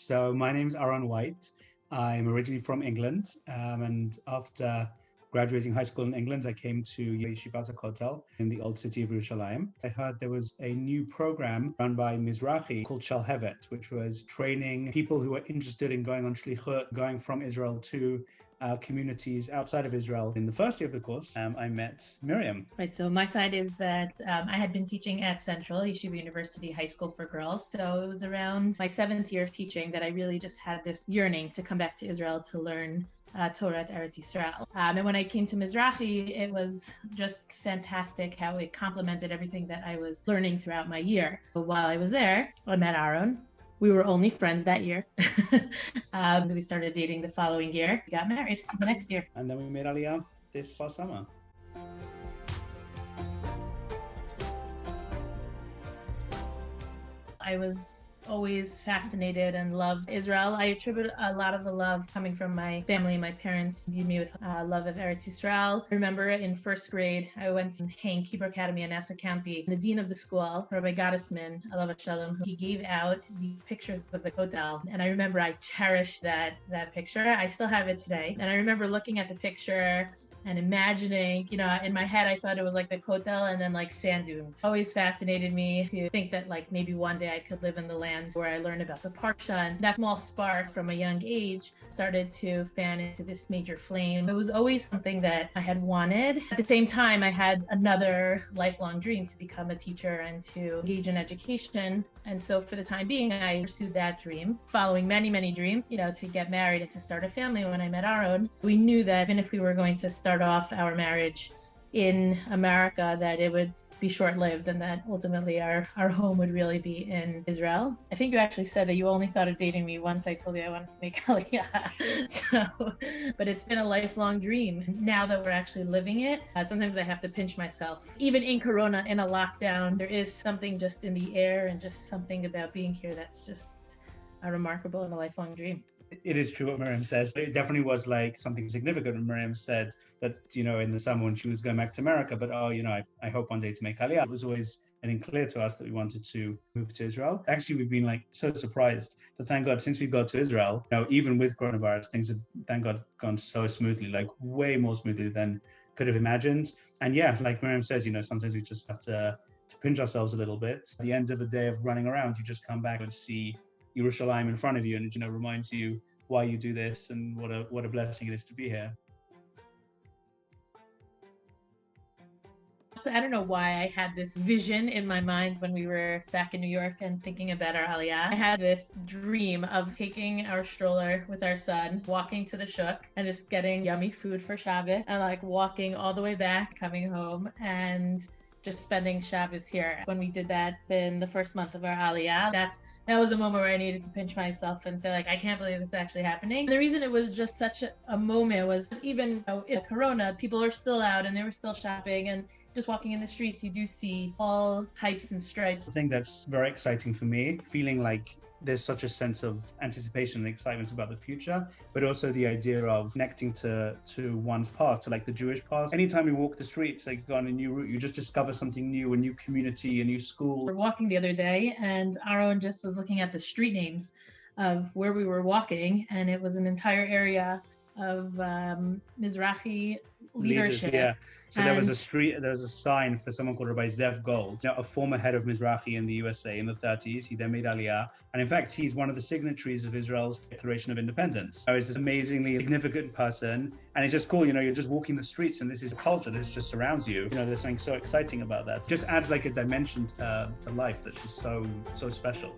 So my name's Aron. I'm originally from England, and after graduating high school in England, I came to Yeshivat Kotel in the old city of Yerushalayim. I heard there was a new program run by Mizrachi called Shalhevet, which was training people who were interested in going on shlichut, going from Israel to communities outside of Israel. In the first year of the course, I met Miriam. Right, so my side is that I had been teaching at Central Yeshiva University High School for Girls. So it was around my 7th year of teaching that I really just had this yearning to come back to Israel to learn Torah at RZA-Mizrachi. And when I came to Mizrachi, it was just fantastic how it complemented everything that I was learning throughout my year. But while I was there, I met Aron. We were only friends that year. We started dating the following year. We got married the next year. And then we made Aliyah this past summer. I was always fascinated and loved Israel. I attribute a lot of the love coming from my family. My parents viewed me with love of Eretz Yisrael. I remember in first grade, I went to Hank Hebrew Academy in Nassau County. The dean of the school, Rabbi Gottesman, Alav Shalom, he gave out these pictures of the Kotel. And I remember I cherished that picture. I still have it today. And I remember looking at the picture and imagining, in my head, I thought it was like the Kotel and then like sand dunes. Always fascinated me to think that like maybe one day I could live in the land where I learned about the Parsha. And that small spark from a young age started to fan into this major flame. It was always something that I had wanted. At the same time, I had another lifelong dream to become a teacher and to engage in education. And so for the time being, I pursued that dream, following many, many dreams, to get married and to start a family. When I met Aron, we knew that even if we were going to start off our marriage in America, that it would be short-lived and that ultimately our home would really be in Israel. I think you actually said that you only thought of dating me once I told you I wanted to make Aliyah. But it's been a lifelong dream. Now that we're actually living it, sometimes I have to pinch myself. Even in Corona, in a lockdown, there is something just in the air and just something about being here that's just remarkable and a lifelong dream. It is true what Miriam says. It definitely was like something significant when Miriam said that, in the summer when she was going back to America, but I hope one day to make Aliyah. It was always, I think, clear to us that we wanted to move to Israel. Actually, we've been so surprised that thank God since we got to Israel, even with coronavirus, things have, thank God, gone so smoothly, way more smoothly than could have imagined. And yeah, like Miriam says, sometimes we just have to pinch ourselves a little bit. At the end of a day of running around, you just come back and see Yerushalayim in front of you, and reminds you why you do this and what a blessing it is to be here. So I don't know why I had this vision in my mind when we were back in New York and thinking about our Aliyah. I had this dream of taking our stroller with our son, walking to the shuk and just getting yummy food for Shabbos and walking all the way back, coming home and just spending Shabbos here. When we did that in the first month of our Aliyah, that was a moment where I needed to pinch myself and say, I can't believe this is actually happening. The reason it was just such a moment was even in Corona, people are still out and they were still shopping, and just walking in the streets, you do see all types and stripes. I think that's very exciting for me, feeling like there's such a sense of anticipation and excitement about the future, but also the idea of connecting to one's past, to the Jewish past. Anytime you walk the streets, go on a new route, you just discover something new, a new community, a new school. We were walking the other day and Aron just was looking at the street names of where we were walking, and it was an entire area of Mizrachi leadership. Yeah. So there was a sign for someone called Rabbi Zev Gold, a former head of Mizrachi in the USA in the 30s. He then made Aliyah. And in fact, he's one of the signatories of Israel's Declaration of Independence. So he's this amazingly significant person. And it's just cool, you're just walking the streets and this is a culture that just surrounds you. There's something so exciting about that. Just adds a dimension to life that's just so special.